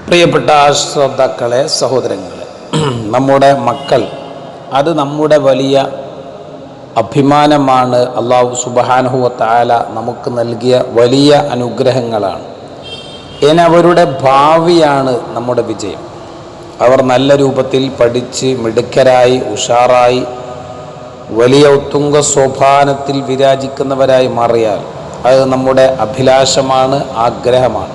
പ്രിയപ്പെട്ട ശ്രോതാക്കളെ, സഹോദരങ്ങളെ, നമ്മുടെ മക്കൾ അത് നമ്മുടെ വലിയ അഭിമാനമാണ്. അല്ലാഹു സുബ്ഹാനഹു വ തആല നമുക്ക് നൽകിയ വലിയ അനുഗ്രഹങ്ങളാണ്. അവരുടെ ഭാവിയാണ് നമ്മുടെ വിജയം. അവർ നല്ല രൂപത്തിൽ പഠിച്ച് മിടുക്കരായി ഉഷാറായി വലിയ ഉത്തുംഗ സോപാനത്തിൽ വിരാജിക്കുന്നവരായി മാറിയാൽ അത് നമ്മുടെ അഭിലാഷമാണ്, ആഗ്രഹമാണ്.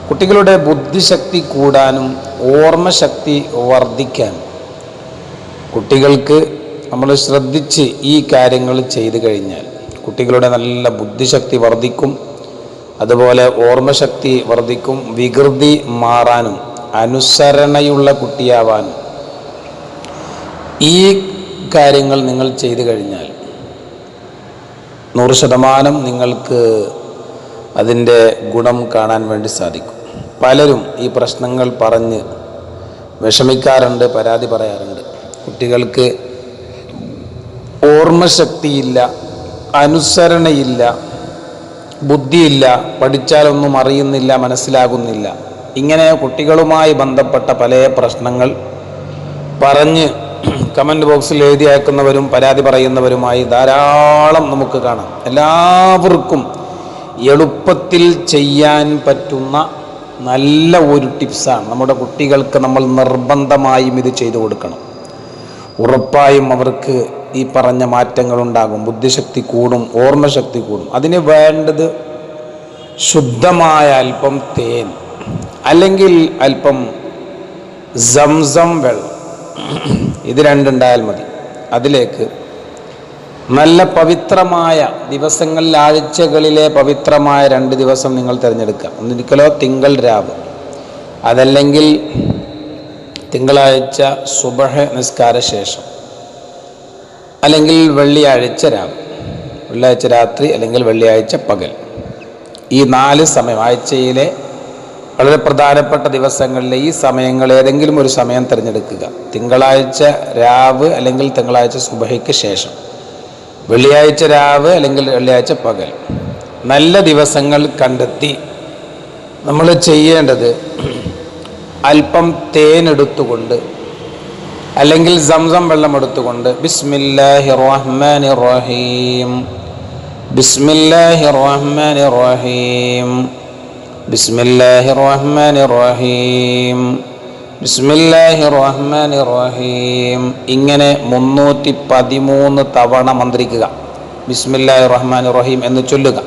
കുട്ടികളുടെ ബുദ്ധിശക്തി കൂടാനും ഓർമ്മശക്തി വർദ്ധിക്കാനും കുട്ടികൾക്ക് നമ്മൾ ശ്രദ്ധിച്ച് ഈ കാര്യങ്ങൾ ചെയ്തു കഴിഞ്ഞാൽ കുട്ടികളുടെ നല്ല ബുദ്ധിശക്തി വർദ്ധിക്കും, അതുപോലെ ഓർമ്മശക്തി വർദ്ധിക്കും, വികൃതി മാറാനും അനുസരണയുള്ള കുട്ടിയാവാനും ഈ കാര്യങ്ങൾ നിങ്ങൾ ചെയ്തു കഴിഞ്ഞാൽ 100% നിങ്ങൾക്ക് അതിൻ്റെ ഗുണം കാണാൻ വേണ്ടി സാധിക്കും. പലരും ഈ പ്രശ്നങ്ങൾ പറഞ്ഞ് വിഷമിക്കാറുണ്ട്, പരാതി പറയാറുണ്ട്. കുട്ടികൾക്ക് ഓർമ്മശക്തിയില്ല, അനുസരണയില്ല, ബുദ്ധിയില്ല, പഠിച്ചാലൊന്നും അറിയുന്നില്ല, മനസ്സിലാകുന്നില്ല. ഇങ്ങനെ കുട്ടികളുമായി ബന്ധപ്പെട്ട പല പ്രശ്നങ്ങൾ പറഞ്ഞ് കമൻറ്റ് ബോക്സിൽ എഴുതി അയക്കുന്നവരും പരാതി പറയുന്നവരുമായി ധാരാളം നമുക്ക് കാണാം. എല്ലാവർക്കും എളുപ്പത്തിൽ ചെയ്യാൻ പറ്റുന്ന നല്ല ഒരു ടിപ്സാണ്. നമ്മുടെ കുട്ടികൾക്ക് നമ്മൾ നിർബന്ധമായും ഇത് ചെയ്തു കൊടുക്കണം. ഉറപ്പായും അവർക്ക് ഈ പറഞ്ഞ മാറ്റങ്ങളുണ്ടാകും. ബുദ്ധിശക്തി കൂടും, ഓർമ്മശക്തി കൂടും. അതിന് വേണ്ടത് ശുദ്ധമായ അല്പം തേൻ അല്ലെങ്കിൽ അല്പം സംസം വെള്ളം, ഇത് രണ്ടുണ്ടായാൽ മതി. അതിലേക്ക് നല്ല പവിത്രമായ ദിവസങ്ങളിൽ, ആഴ്ചകളിലെ പവിത്രമായ 2 ദിവസം നിങ്ങൾ തിരഞ്ഞെടുക്കുക. ഒന്നിരിക്കലോ തിങ്കൾ രാവ്, അതല്ലെങ്കിൽ തിങ്കളാഴ്ച സുബഹ് നിസ്കാര ശേഷം, അല്ലെങ്കിൽ വെള്ളിയാഴ്ച രാവ്, വെള്ളിയാഴ്ച രാത്രി, അല്ലെങ്കിൽ വെള്ളിയാഴ്ച പകൽ. ഈ 4 സമയം, ആഴ്ചയിലെ വളരെ പ്രധാനപ്പെട്ട ദിവസങ്ങളിലെ ഈ സമയങ്ങൾ ഏതെങ്കിലും ഒരു സമയം തിരഞ്ഞെടുക്കുക. തിങ്കളാഴ്ച രാവ് അല്ലെങ്കിൽ തിങ്കളാഴ്ച സുബഹയ്ക്ക് ശേഷം, വെള്ളിയാഴ്ച രാവ് അല്ലെങ്കിൽ വെള്ളിയാഴ്ച പകൽ. നല്ല ദിവസങ്ങൾ കണ്ടെത്തി നമ്മൾ ചെയ്യേണ്ടത് അല്പം തേനെടുത്തുകൊണ്ട് അല്ലെങ്കിൽ സംസം വെള്ളം എടുത്തുകൊണ്ട് ബിസ്മില്ലാഹിർ റഹ്മാനിർ റഹീം, ബിസ്മില്ലാഹിർ റഹ്മാനിർ റഹീം, ബിസ്മില്ലാഹിർ റഹ്മാനിർ റഹീം, ബിസ്മില്ലാഹിർ റഹ്മാനിർ റഹീം, ഇങ്ങനെ 313 തവണ മന്ത്രിക്കുക. ബിസ്മില്ലാഹിർ റഹ്മാനിർ റഹീം എന്ന് ചൊല്ലുക.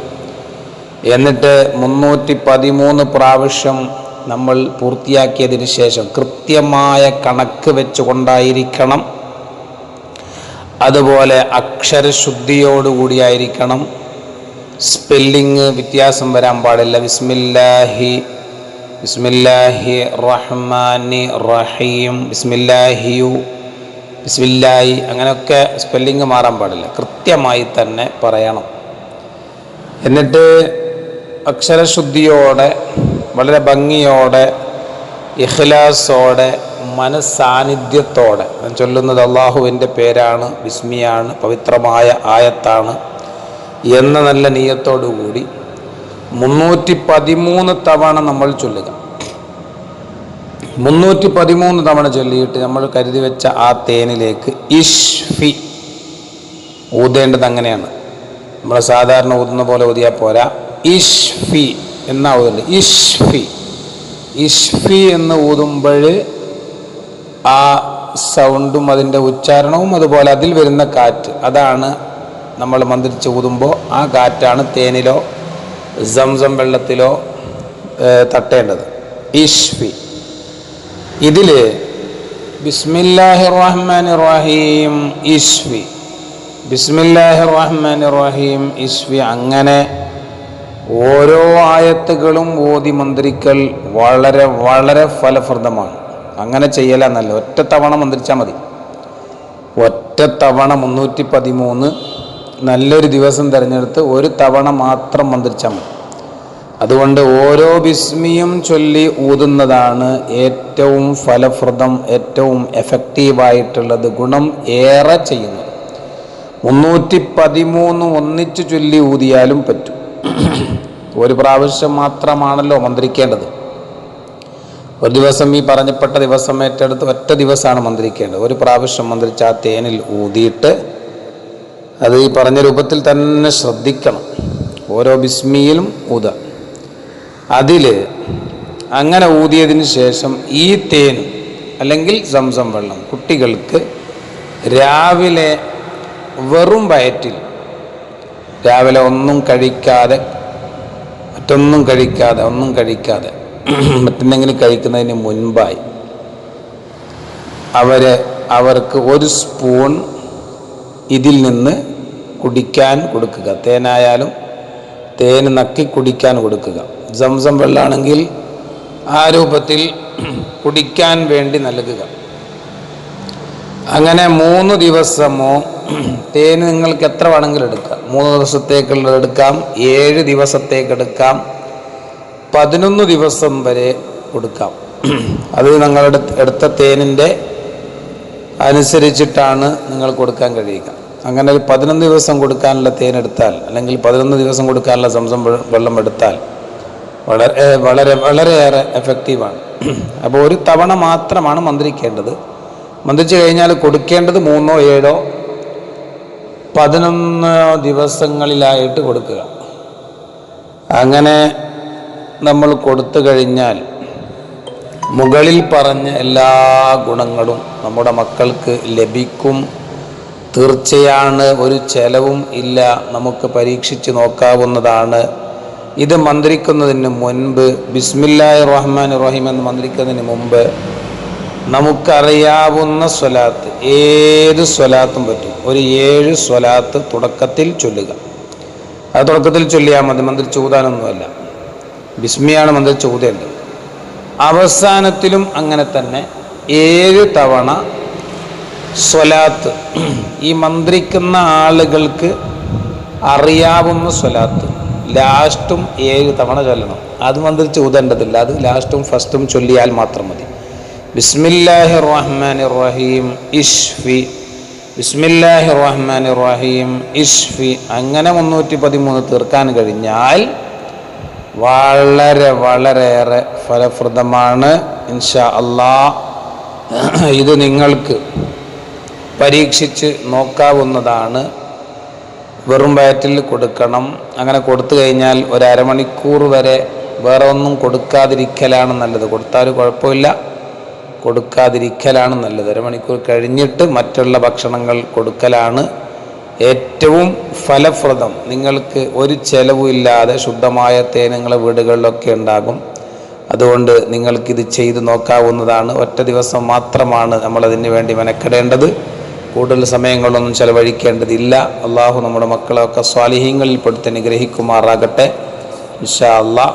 എന്നിട്ട് 313 പ്രാവശ്യം നമ്മൾ പൂർത്തിയാക്കിയതിന് ശേഷം കൃത്യമായ കണക്ക് വെച്ചുകൊണ്ടായിരിക്കണം, അതുപോലെ അക്ഷരശുദ്ധിയോടുകൂടിയായിരിക്കണം. സ്പെല്ലിങ് വ്യത്യാസം വരാൻ പാടില്ല. ബിസ്മില്ലാഹി റഹ്മാനി റഹീം, ബിസ്മില്ലാഹി, അങ്ങനെയൊക്കെ സ്പെല്ലിങ് മാറാൻ പാടില്ല. കൃത്യമായി തന്നെ പറയണം. എന്നിട്ട് അക്ഷരശുദ്ധിയോടെ, വളരെ ഭംഗിയോടെ, ഇഖ്ലാസോടെ, മനസ്സാന്നിധ്യത്തോടെ ചൊല്ലുന്നത് അള്ളാഹുവിൻ്റെ പേരാണ്, ബിസ്മിയാണ്, പവിത്രമായ ആയത്താണ് എന്ന നല്ല നിയ്യത്തോടുകൂടി 313 തവണ നമ്മൾ ചൊല്ലുക. 313 തവണ ചൊല്ലിയിട്ട് നമ്മൾ കരുതി വെച്ച ആ തേനിലേക്ക് ഇഷ്ഫി ഊതേണ്ടത്. അങ്ങനെയാണ് നമ്മൾ സാധാരണ ഊതുന്ന പോലെ ഊതിയാൽ പോരാ. ഇഷ്ഫി എന്നാ ഊതുന്നത്. ഇഷ്ഫി എന്ന് ഊതുമ്പോൾ ആ സൗണ്ടും അതിൻ്റെ ഉച്ചാരണവും അതുപോലെ അതിൽ വരുന്ന കാറ്റ്, അതാണ് നമ്മൾ മന്ത്രിച്ച് ഊതുമ്പോൾ ആ കാറ്റാണ് തേനിലോ സംസം വെള്ളത്തിലോ തട്ടേണ്ടത്. ഇഷ്ഫി. ഇതിൽ ബിസ്മില്ലാഹിർ റഹ്മാനിർ റഹീം ഇഷ്ഫി, ബിസ്മില്ലാഹിർ റഹ്മാനിർ റഹീം ഇഷ്ഫി, അങ്ങനെ ഓരോ ആയത്തുകളും ഓതി മന്ത്രിക്കൽ വളരെ വളരെ ഫലപ്രദമാണ്. അങ്ങനെ ചെയ്യലെന്നല്ല, ഒറ്റ തവണ മന്ത്രിച്ചാൽ മതി. ഒറ്റ തവണ 313 നല്ലൊരു ദിവസം തിരഞ്ഞെടുത്ത് ഒരു തവണ മാത്രം മന്ത്രിച്ചാൽ മതി. അതുകൊണ്ട് ഓരോ ബിസ്മിയും ചൊല്ലി ഊതുന്നതാണ് ഏറ്റവും ഫലപ്രദം, ഏറ്റവും എഫക്റ്റീവായിട്ടുള്ളത്, ഗുണം ഏറെ ചെയ്യുന്നത്. 313 ഒന്നിച്ചു ചൊല്ലി ഊതിയാലും പറ്റും. ഒരു പ്രാവശ്യം മാത്രമാണല്ലോ മന്ത്രിക്കേണ്ടത്. ഒരു ദിവസം ഈ പറഞ്ഞപ്പെട്ട ദിവസം ഏറ്റെടുത്ത് ഒറ്റ ദിവസമാണ് മന്ത്രിക്കേണ്ടത്. ഒരു പ്രാവശ്യം മന്ത്രിച്ച് ആ തേനിൽ ഊതിയിട്ട് അത് ഈ പറഞ്ഞ രൂപത്തിൽ തന്നെ ശ്രദ്ധിക്കണം. ഓരോ ബിസ്മിയിലും ഊതുക. അതിൽ അങ്ങനെ ഊതിയതിന് ശേഷം ഈ തേൻ അല്ലെങ്കിൽ സംസം വെള്ളം കുട്ടികൾക്ക് രാവിലെ വെറും വയറ്റിൽ, രാവിലെ ഒന്നും കഴിക്കാതെ മറ്റെന്തെങ്കിലും കഴിക്കുന്നതിന് മുൻപായി അവർക്ക് ഒരു സ്പൂൺ ഇതിൽ നിന്ന് കുടിക്കാൻ കൊടുക്കുക. തേനായാലും തേൻ നക്കി കുടിക്കാൻ കൊടുക്കുക. സംസം വെള്ളമാണെങ്കിൽ ആ രൂപത്തിൽ കുടിക്കാൻ വേണ്ടി നൽകുക. അങ്ങനെ 3 ദിവസമോ തേൻ നിങ്ങൾക്ക് എത്ര വേണമെങ്കിലും എടുക്കാം. 3 ദിവസത്തേക്കുള്ളത് എടുക്കാം, 7 ദിവസത്തേക്കെടുക്കാം, 11 ദിവസം വരെ കൊടുക്കാം. അത് നിങ്ങളുടെ എടുത്ത തേനിൻ്റെ അനുസരിച്ചിട്ടാണ് നിങ്ങൾ കൊടുക്കാൻ കഴിയുക. അങ്ങനെ ഒരു 11 ദിവസം കൊടുക്കാനുള്ള തേൻ എടുത്താൽ, അല്ലെങ്കിൽ 11 ദിവസം കൊടുക്കാനുള്ള സംസം വെള്ളം എടുത്താൽ വളരെയേറെ എഫക്റ്റീവാണ്. അപ്പോൾ ഒരു തവണ മാത്രമാണ് മന്ത്രിക്കേണ്ടത്. മന്ത്രിച്ചു കഴിഞ്ഞാൽ കൊടുക്കേണ്ടത് 3, 7, 11 ദിവസങ്ങളിലായിട്ട് കൊടുക്കുക. അങ്ങനെ നമ്മൾ കൊടുത്തു കഴിഞ്ഞാൽ മുകളിൽ പറഞ്ഞ എല്ലാ ഗുണങ്ങളും നമ്മുടെ മക്കൾക്ക് ലഭിക്കും. തീർച്ചയാണ്, ഒരു ചെലവും ഇല്ല. നമുക്ക് പരീക്ഷിച്ച് നോക്കാവുന്നതാണ്. ഇത് മന്ത്രിക്കുന്നതിന് മുൻപ് ബിസ്മില്ലാഹിർ റഹ്മാനിർ റഹീം എന്ന് മന്ത്രിക്കുന്നതിന് മുമ്പ് നമുക്കറിയാവുന്ന സ്വലാത്ത്, ഏത് സ്വലാത്തും പറ്റും. ഒരു 7 സ്വലാത്ത് തുടക്കത്തിൽ ചൊല്ലുക. അത് തുടക്കത്തിൽ ചൊല്ലിയാൽ മതി, മന്ത്രിച്ച് ഊതാനൊന്നുമല്ല. ബിസ്മിയാണ് മന്ത്രിച്ച് ഊതേണ്ടത്. അവസാനത്തിലും അങ്ങനെ തന്നെ 7 തവണ സ്വലാത്ത്, ഈ മന്ത്രിക്കുന്ന ആളുകൾക്ക് അറിയാവുന്ന സ്വലാത്ത് ലാസ്റ്റും 7 തവണ ചൊല്ലണം. അത് മന്ത്രിച്ച് ഊതേണ്ടതില്ല. അത് ലാസ്റ്റും ഫസ്റ്റും ചൊല്ലിയാൽ മാത്രം മതി. ബിസ്മില്ലാഹിർ റഹ്മാനിർ റഹീം ഇശ്ഫി, ബിസ്മില്ലാഹിർ റഹ്മാനിർ റഹീം ഇശ്ഫി, അങ്ങനെ 313 തീർക്കാൻ കഴിഞ്ഞാൽ വളരെയേറെ ഫലപ്രദമാണ്. ഇൻഷാ അല്ലാഹ് ഇത് നിങ്ങൾക്ക് പരീക്ഷിച്ച് നോക്കാവുന്നതാണ്. വെറും വയറ്റിൽ കൊടുക്കണം. അങ്ങനെ കൊടുത്തു കഴിഞ്ഞാൽ ഒരു അരമണിക്കൂർ വരെ വേറെ ഒന്നും കൊടുക്കാതിരിക്കലാണ് നല്ലത്. കൊടുത്താൽ കുഴപ്പമില്ല, കൊടുക്കാതിരിക്കലാണ് നല്ലത്. അരമണിക്കൂർ കഴിഞ്ഞിട്ട് മറ്റുള്ള ഭക്ഷണങ്ങൾ കൊടുക്കലാണ് ഏറ്റവും ഫലപ്രദം. നിങ്ങൾക്ക് ഒരു ചെലവുമില്ലാതെ ശുദ്ധമായ തേൻ നിങ്ങളുടെ വീടുകളിലൊക്കെ ഉണ്ടാകും. അതുകൊണ്ട് നിങ്ങൾക്കിത് ചെയ്ത് നോക്കാവുന്നതാണ്. ഒറ്റ ദിവസം മാത്രമാണ് നമ്മളതിന് വേണ്ടി മെനക്കെടേണ്ടത്. കൂടുതൽ സമയങ്ങളൊന്നും ചെലവഴിക്കേണ്ടതില്ല. അള്ളാഹു നമ്മുടെ മക്കളെയൊക്കെ സ്വാലിഹീങ്ങളിൽ പെടുത്തി അനുഗ്രഹിക്കുമാറാകട്ടെ. ഇൻഷാ അല്ലാഹ്.